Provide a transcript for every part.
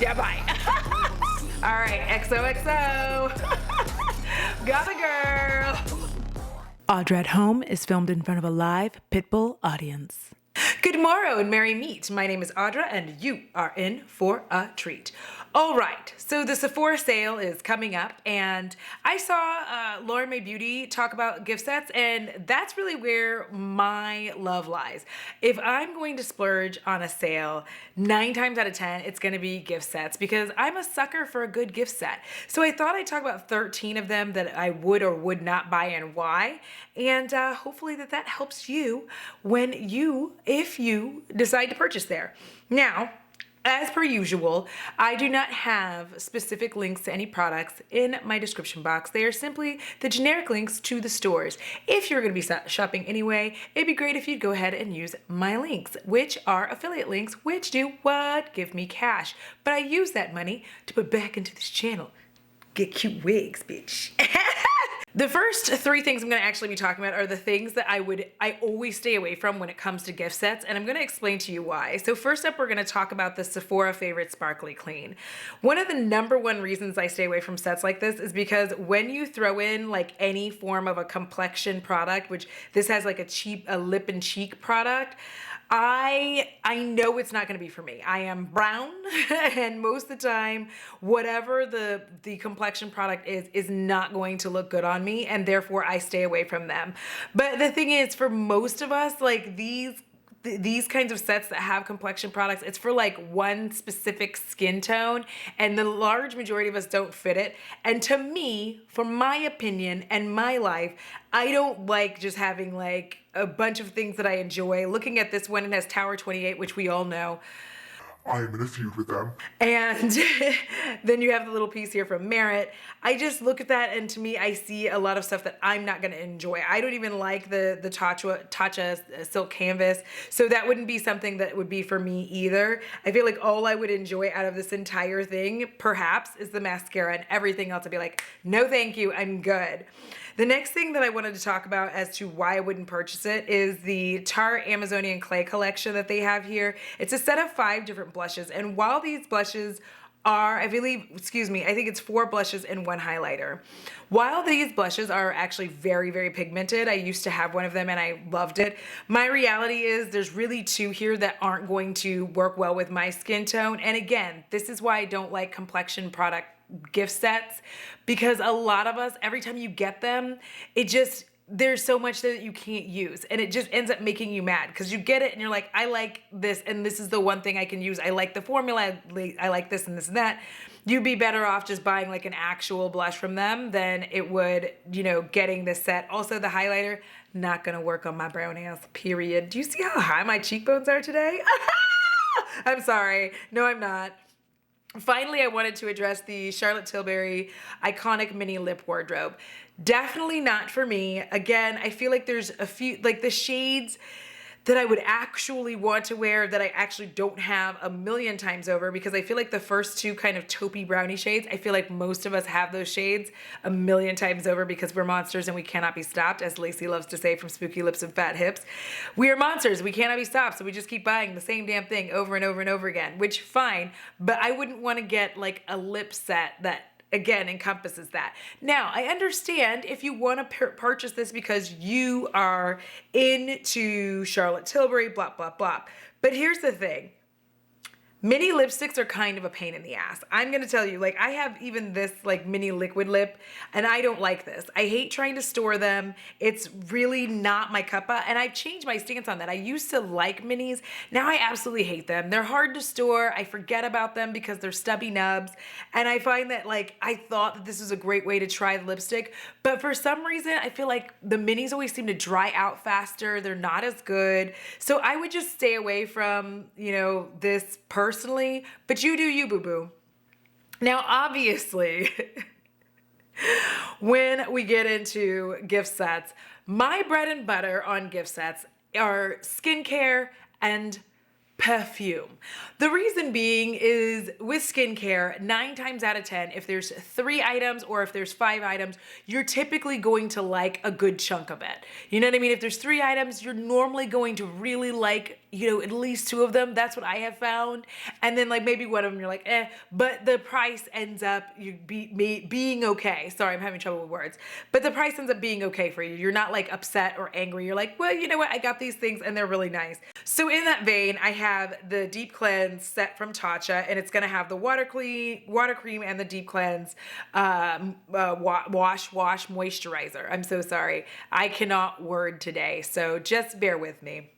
Yeah, bye. All right, XOXO. Got a girl. Audra at Home is filmed in front of a live Pitbull audience. Good morrow and merry meet. My name is Audra and you are in for a treat. All right, so the Sephora sale is coming up and I saw Lauren May Beauty talk about gift sets, and that's really where my love lies. If I'm going to splurge on a sale, 9 times out of 10, it's gonna be gift sets because I'm a sucker for a good gift set. So I thought I'd talk about 13 of them that I would or would not buy and why. And hopefully that helps you if you decide to purchase there. Now, as per usual, I do not have specific links to any products in my description box. They are simply the generic links to the stores. If you're going to be shopping anyway, it'd be great if you'd go ahead and use my links, which are affiliate links, which do what? Give me cash. But I use that money to put back into this channel. Get cute wigs, bitch. The first 3 things I'm going to actually be talking about are the things that I always stay away from when it comes to gift sets, and I'm going to explain to you why. So first up, we're going to talk about the Sephora Favorite Sparkly Clean. One of the #1 reasons I stay away from sets like this is because when you throw in like any form of a complexion product, which this has like a lip and cheek product, I know it's not going to be for me. I am brown and most of the time, whatever the complexion product is not going to look good on me, and therefore I stay away from them. But the thing is, for most of us, like these kinds of sets that have complexion products, it's for like one specific skin tone, and the large majority of us don't fit it. And to me, for my opinion and my life, I don't like just having like a bunch of things that I enjoy. Looking at this one, it has Tower 28, which we all know. I'm in a feud with them. And then you have the little piece here from Merit. I just look at that, and to me, I see a lot of stuff that I'm not gonna enjoy. I don't even like the Tatcha silk canvas, so that wouldn't be something that would be for me either. I feel like all I would enjoy out of this entire thing, perhaps, is the mascara, and everything else I'd be like, no thank you, I'm good. The next thing that I wanted to talk about as to why I wouldn't purchase it is the Tarte Amazonian Clay collection that they have here. It's a set of 5 different blushes, and while these blushes are, I think it's 4 blushes and 1 highlighter. While these blushes are actually very, very pigmented, I used to have one of them and I loved it. My reality is there's really 2 here that aren't going to work well with my skin tone. And again, this is why I don't like complexion product gift sets, because a lot of us, every time you get them, there's so much that you can't use, and it just ends up making you mad because you get it and you're like, I like this and this is the one thing I can use. I like the formula, I like this and this and that. You'd be better off just buying like an actual blush from them than it would, getting this set. Also, the highlighter, not gonna work on my brown ass, period. Do you see how high my cheekbones are today? I'm sorry. No, I'm not. Finally, I wanted to address the Charlotte Tilbury iconic mini lip wardrobe. Definitely not for me. Again, I feel like there's a few, like the shades that I would actually want to wear that I actually don't have a million times over, because I feel like the first 2 kind of taupey brownie shades, I feel like most of us have those shades a million times over because we're monsters and we cannot be stopped, as Lacey loves to say from Spooky Lips and Fat Hips. We are monsters, we cannot be stopped, so we just keep buying the same damn thing over and over and over again, which fine, but I wouldn't want to get like a lip set that again encompasses that. Now, I understand if you want to purchase this because you are into Charlotte Tilbury, blah, blah, blah. But here's the thing. Mini lipsticks are kind of a pain in the ass. I'm gonna tell you, like I have even this like mini liquid lip and I don't like this. I hate trying to store them. It's really not my cuppa, and I've changed my stance on that. I used to like minis. Now I absolutely hate them. They're hard to store. I forget about them because they're stubby nubs. And I find that like, I thought that this was a great way to try the lipstick, but for some reason, I feel like the minis always seem to dry out faster. They're not as good. So I would just stay away from, this personally, but you do you, boo-boo. Now, obviously, when we get into gift sets, my bread and butter on gift sets are skincare and Perfume. The reason being is with skincare, 9 times out of 10, if there's 3 items or if there's 5 items, you're typically going to like a good chunk of it. You know what I mean? If there's 3 items, you're normally going to really like, you know, at least 2 of them. That's what I have found. And then like maybe one of them you're like, eh, but the price ends up being okay. Sorry, I'm having trouble with words. But the price ends up being okay for you. You're not like upset or angry. You're like, well, you know what? I got these things and they're really nice. So in that vein, I have the Deep Cleanse set from Tatcha, and it's gonna have the water cream and the Deep Cleanse wash moisturizer. I'm so sorry. I cannot word today, so just bear with me.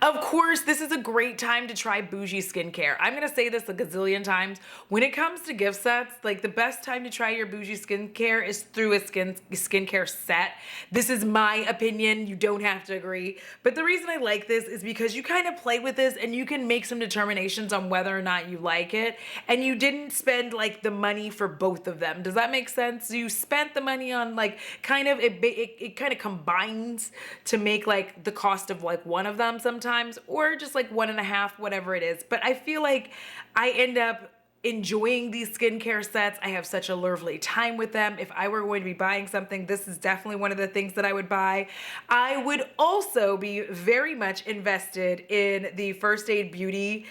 Of course, this is a great time to try bougie skincare. I'm gonna say this a gazillion times. When it comes to gift sets, like the best time to try your bougie skincare is through a skincare set. This is my opinion. You don't have to agree. But the reason I like this is because you kind of play with this and you can make some determinations on whether or not you like it. And you didn't spend like the money for both of them. Does that make sense? You spent the money on like kind of, it kind of combines to make like the cost of like one of them sometimes, or just like 1.5, whatever it is. But I feel like I end up enjoying these skincare sets. I have such a lovely time with them. If I were going to be buying something, this is definitely one of the things that I would buy. I would also be very much invested in the First Aid Beauty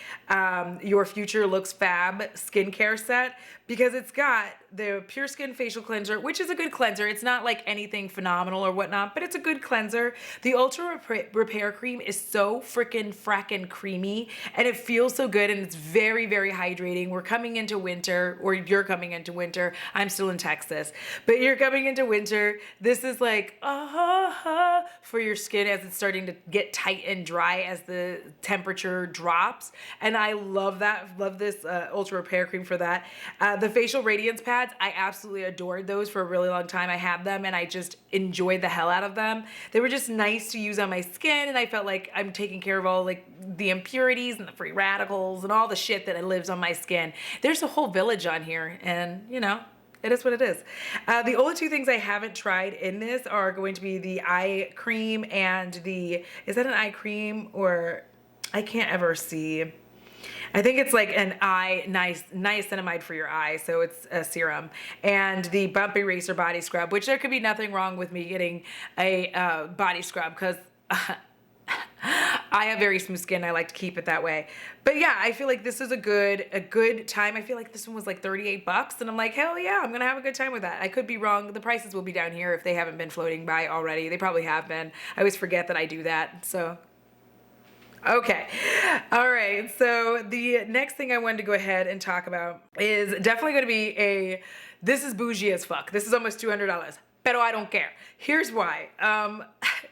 Your Future Looks Fab skincare set, because it's got the Pure Skin Facial Cleanser, which is a good cleanser. It's not like anything phenomenal or whatnot, but it's a good cleanser. The Ultra Repair Cream is so freaking frackin' creamy, and it feels so good, and it's very, very hydrating. We're coming into winter, or you're coming into winter. I'm still in Texas, but you're coming into winter. This is like, for your skin as it's starting to get tight and dry as the temperature drops. And I love that. Love this Ultra Repair Cream for that. The Facial Radiance Pads, I absolutely adored those for a really long time. I had them and I just enjoyed the hell out of them. They were just nice to use on my skin, and I felt like I'm taking care of all like the impurities and the free radicals and all the shit that lives on my skin. There's a whole village on here, and you know, it is what it is. The only 2 things I haven't tried in this are going to be the eye cream and the, is that an eye cream, or I can't ever see. I think it's like an eye, niacinamide for your eye, so it's a serum. And the Bump Eraser Body Scrub, which there could be nothing wrong with me getting a body scrub, because I have very smooth skin. I like to keep it that way. But yeah, I feel like this is a good time. I feel like this one was like $38, and I'm like, hell yeah, I'm gonna have a good time with that. I could be wrong. The prices will be down here if they haven't been floating by already. They probably have been. I always forget that I do that, so. Okay. All right. So the next thing I wanted to go ahead and talk about is definitely going to be this is bougie as fuck. This is almost $200, but I don't care. Here's why.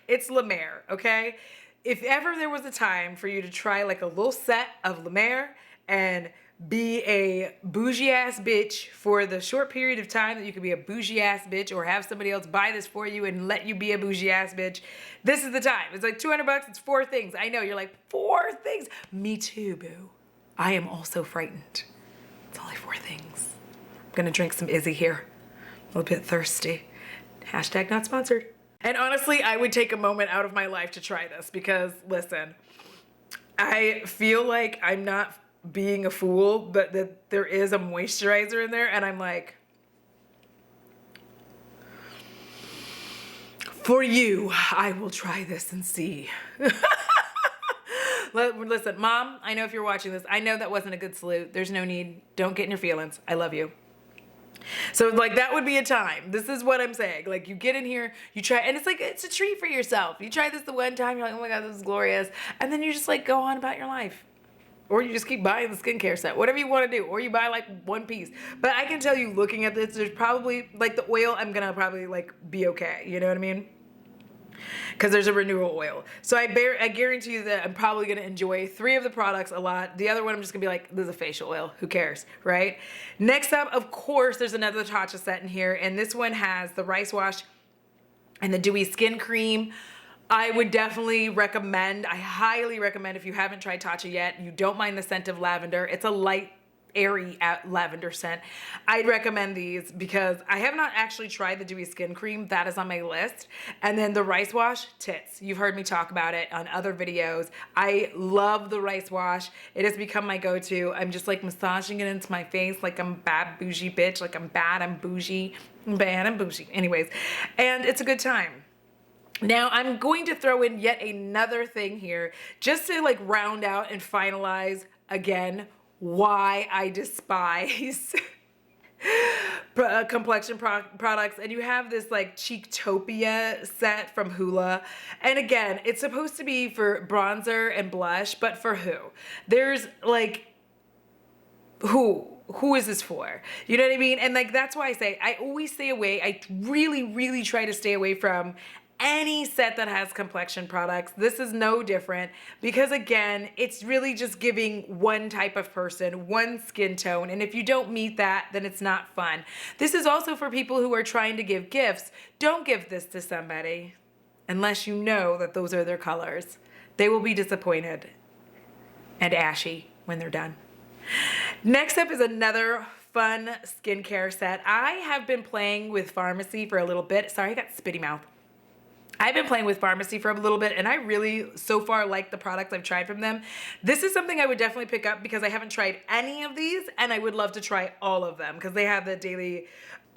It's La Mer, okay? If ever there was a time for you to try like a little set of La Mer and be a bougie ass bitch for the short period of time that you could be a bougie ass bitch, or have somebody else buy this for you and let you be a bougie ass bitch, this is the time. It's like $200, it's 4 things. I know, you're like, 4 things? Me too, boo. I am also frightened. It's only 4 things. I'm gonna drink some Izzy here. A little bit thirsty. Hashtag not sponsored. And honestly, I would take a moment out of my life to try this, because listen, I feel like I'm not being a fool, but that there is a moisturizer in there, and I'm like, for you, I will try this and see. Listen, Mom, I know if you're watching this, I know that wasn't a good salute. There's no need. Don't get in your feelings. I love you. So like that would be a time. This is what I'm saying. Like you get in here, you try, and it's like, it's a treat for yourself. You try this the one time, you're like, oh my God, this is glorious. And then you just like go on about your life. Or you just keep buying the skincare set, whatever you want to do. Or you buy like 1 piece. But I can tell you, looking at this, there's probably, like the oil, I'm going to probably like be okay. You know what I mean? Because there's a renewal oil. So I guarantee you that I'm probably going to enjoy 3 of the products a lot. The other one, I'm just going to be like, this is a facial oil. Who cares, right? Next up, of course, there's another Tatcha set in here. And this one has the rice wash and the dewy skin cream. I would definitely recommend, I highly recommend, if you haven't tried Tatcha yet, you don't mind the scent of lavender. It's a light airy lavender scent. I'd recommend these because I have not actually tried the dewy skin cream. That is on my list. And then the rice wash, tits. You've heard me talk about it on other videos. I love the rice wash. It has become my go-to. I'm just like massaging it into my face like I'm a bad bougie bitch. Like I'm bad, I'm bougie. I'm bad, I'm bougie. Anyways, and it's a good time. Now I'm going to throw in yet another thing here just to like round out and finalize again why I despise complexion products. And you have this like Cheektopia set from Hoola. And again, it's supposed to be for bronzer and blush, but for who? There's like, who is this for? You know what I mean? And like, that's why I say, I always stay away. I really try to stay away from any set that has complexion products. This is no different because again, it's really just giving one type of person, one skin tone. And if you don't meet that, then it's not fun. This is also for people who are trying to give gifts. Don't give this to somebody unless you know that those are their colors. They will be disappointed and ashy when they're done. Next up is another fun skincare set. I have been playing with Pharmacy for a little bit. Sorry, I got spitty mouth. I've been playing with Pharmacy for a little bit and I really so far like the products I've tried from them. This is something I would definitely pick up because I haven't tried any of these and I would love to try all of them because they have the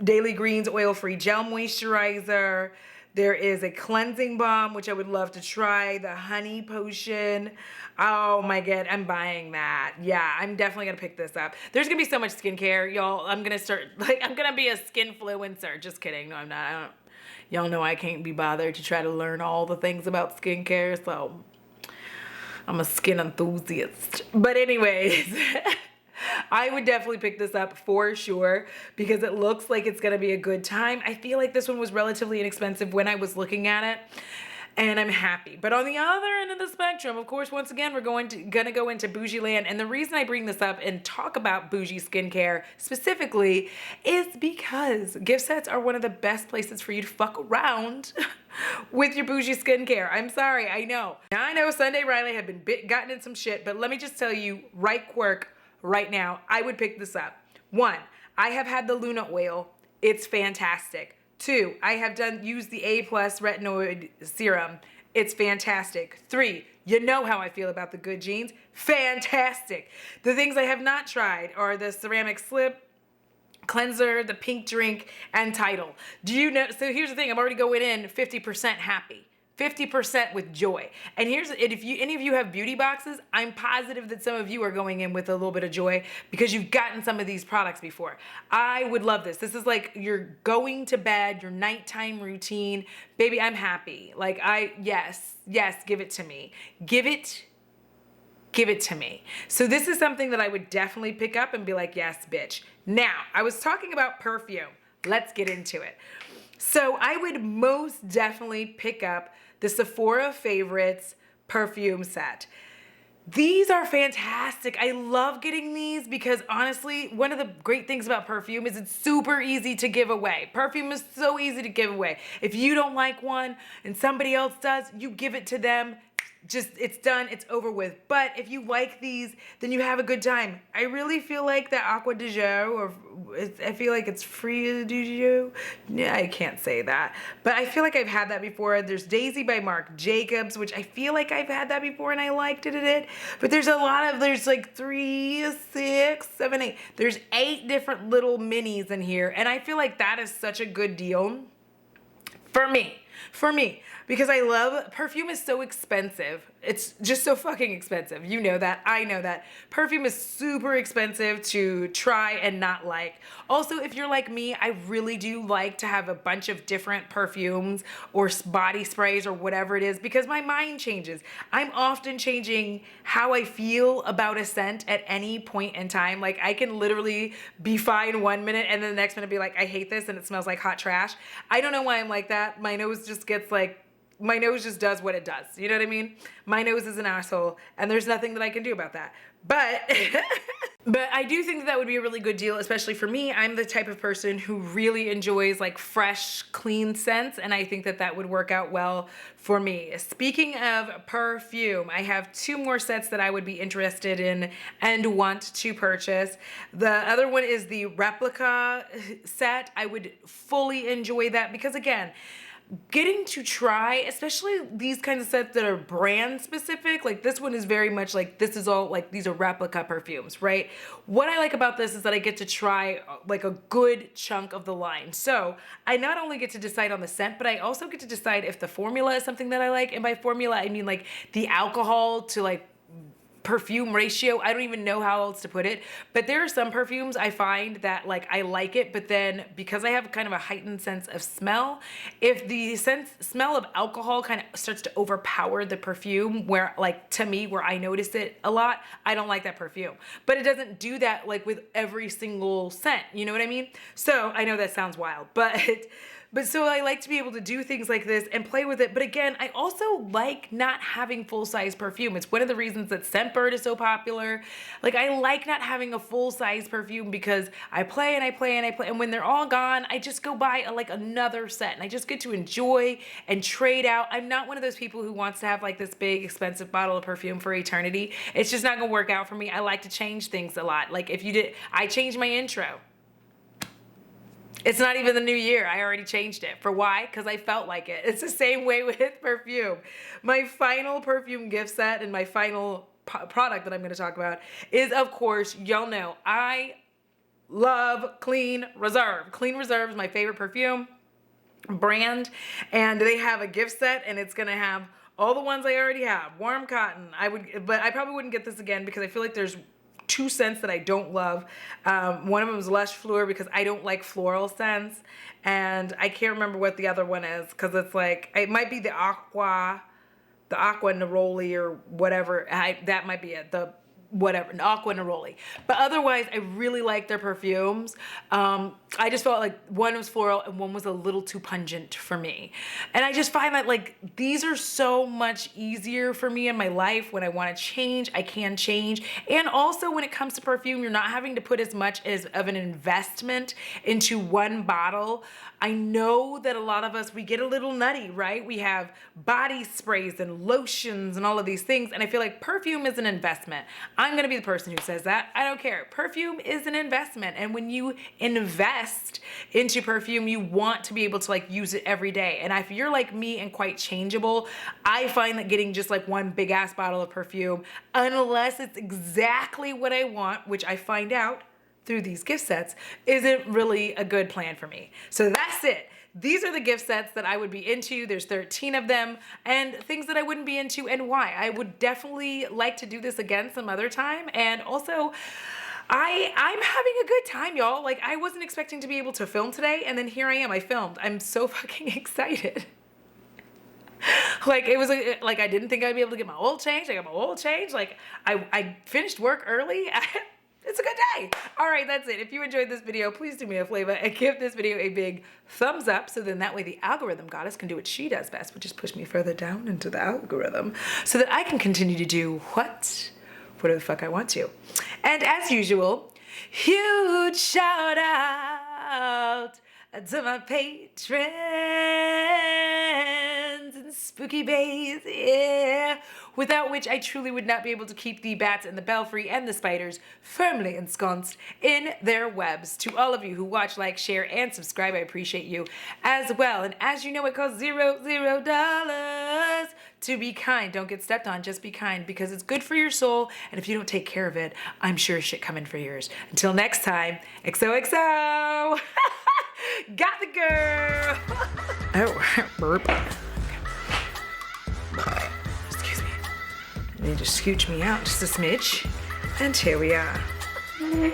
Daily Greens Oil-Free Gel Moisturizer. There is a cleansing balm, which I would love to try. The honey potion. Oh my God, I'm buying that. Yeah, I'm definitely gonna pick this up. There's gonna be so much skincare, y'all. I'm gonna be a skinfluencer. Just kidding. No, I'm not. Y'all know I can't be bothered to try to learn all the things about skincare, so I'm a skin enthusiast. But anyways, I would definitely pick this up for sure because it looks like it's gonna be a good time. I feel like this one was relatively inexpensive when I was looking at it. And I'm happy. But on the other end of the spectrum, of course, once again, we're gonna go into bougie land. And the reason I bring this up and talk about bougie skincare specifically is because gift sets are one of the best places for you to fuck around with your bougie skincare. I'm sorry, I know. Now I know Sunday Riley had been gotten in some shit, but let me just tell you right quirk right now, I would pick this up. 1, I have had the Luna oil. It's fantastic. 2, I have used the A+ retinoid serum. It's fantastic. 3, you know how I feel about the Good Genes. Fantastic. The things I have not tried are the ceramic slip cleanser, the pink drink, and Tidal. Do you know? So here's the thing. I'm already going in 50% happy. 50% with joy. And if any of you have beauty boxes, I'm positive that some of you are going in with a little bit of joy because you've gotten some of these products before. I would love this. This is like you're going to bed, your nighttime routine. Baby, I'm happy. Like yes, give it to me. Give it to me. So this is something that I would definitely pick up and be like, yes, bitch. Now, I was talking about perfume. Let's get into it. So I would most definitely pick up the Sephora Favorites perfume set. These are fantastic. I love getting these because honestly, one of the great things about perfume is it's super easy to give away. Perfume is so easy to give away. If you don't like one and somebody else does, you give it to them. Just, it's done, it's over with. But if you like these, then you have a good time. I really feel like the Aqua de Joe, I feel like it's Free de Joe. Yeah, I can't say that. But I feel like I've had that before. There's Daisy by Marc Jacobs, which I feel like I've had that before and I liked it. But there's there's like 3, 6, 7, 8. There's 8 different little minis in here. And I feel like that is such a good deal for me. Because perfume is so expensive. It's just so fucking expensive. You know that, I know that. Perfume is super expensive to try and not like. Also, if you're like me, I really do like to have a bunch of different perfumes or body sprays or whatever it is because my mind changes. I'm often changing how I feel about a scent at any point in time. Like I can literally be fine 1 minute and then the next minute be like, I hate this and it smells like hot trash. I don't know why I'm like that. My nose just gets like my nose just does what it does. You know what I mean? My nose is an asshole, and there's nothing that I can do about that. But but I do think that that would be a really good deal, especially for me. I'm the type of person who really enjoys like fresh, clean scents, and I think that that would work out well for me. Speaking of perfume, I have 2 more sets that I would be interested in and want to purchase. The other one is the replica set. I would fully enjoy that because, again, getting to try, especially these kinds of sets that are brand specific, like this one is very much like, this is all like, these are replica perfumes, right? What I like about this is that I get to try like a good chunk of the line. So I not only get to decide on the scent, but I also get to decide if the formula is something that I like. And by formula, I mean like the alcohol to like perfume ratio. I don't even know how else to put it, but there are some perfumes I find that like I like it, but then because I have kind of a heightened sense of smell, if the smell of alcohol kind of starts to overpower the perfume, where like to me, where I notice it a lot, I don't like that perfume. But it doesn't do that like with every single scent, you know what I mean? So I know that sounds wild, but so I like to be able to do things like this and play with it. But again, I also like not having full-size perfume. It's one of the reasons that Scentbird is so popular. Like I like not having a full-size perfume because I play and I play and I play. And when they're all gone, I just go buy like another set and I just get to enjoy and trade out. I'm not one of those people who wants to have like this big expensive bottle of perfume for eternity. It's just not gonna work out for me. I like to change things a lot. Like if you did, I changed my intro. It's not even the new year. I already changed it. For why? Because I felt like it. It's the same way with perfume. My final perfume gift set and my final product that I'm going to talk about is, of course, y'all know, I love Clean Reserve. Clean Reserve is my favorite perfume brand, and they have a gift set, and it's going to have all the ones I already have. Warm Cotton. But I probably wouldn't get this again because I feel like there's 2 scents that I don't love. One of them is Lush Fleur because I don't like floral scents, and I can't remember what the other one is because it's like, it might be the Aqua Neroli or whatever. That might be it. The whatever, Aqua Neroli. But otherwise, I really like their perfumes. I just felt like one was floral and one was a little too pungent for me. And I just find that like these are so much easier for me in my life. When I want to change, I can change. And also when it comes to perfume, you're not having to put as much of an investment into one bottle. I know that a lot of us, we get a little nutty, right? We have body sprays and lotions and all of these things. And I feel like perfume is an investment. I'm going to be the person who says that. I don't care. Perfume is an investment. And when you invest into perfume, you want to be able to like use it every day. And if you're like me and quite changeable, I find that getting just like one big ass bottle of perfume, unless it's exactly what I want, which I find out through these gift sets, isn't really a good plan for me. So that's it. These are the gift sets that I would be into. There's 13 of them, and things that I wouldn't be into and why. I would definitely like to do this again some other time. And also, I'm having a good time, y'all. Like, I wasn't expecting to be able to film today, and then here I am, I filmed. I'm so fucking excited. Like, it was like I didn't think I'd be able to get my oil changed. I got my oil changed. Like, I finished work early. It's a good day. All right, that's it. If you enjoyed this video, please do me a favor and give this video a big thumbs up, so then that way the algorithm goddess can do what she does best, which is push me further down into the algorithm so that I can continue to do whatever the fuck I want to. And as usual, huge shout out to my patrons and spooky bays, yeah, without which I truly would not be able to keep the bats and the belfry and the spiders firmly ensconced in their webs. To all of you who watch, like, share, and subscribe, I appreciate you as well. And as you know, it costs $0 to be kind. Don't get stepped on, just be kind, because it's good for your soul, and if you don't take care of it, I'm sure shit coming for yours. Until next time, XOXO! Got the girl! Oh, burp. Excuse me. You need to scooch me out just a smidge. And here we are. Doom,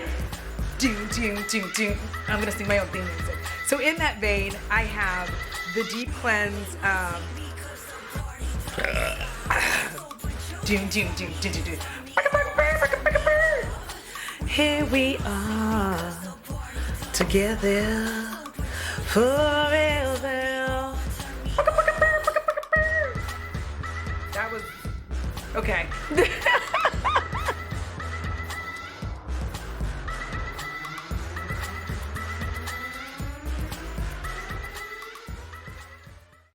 doom, doom, doom. I'm gonna sing my own theme music. So in that vein, I have the Deep Cleanse, doom, doom, doom, doom, doom, doom. Here we are, together forever. Okay.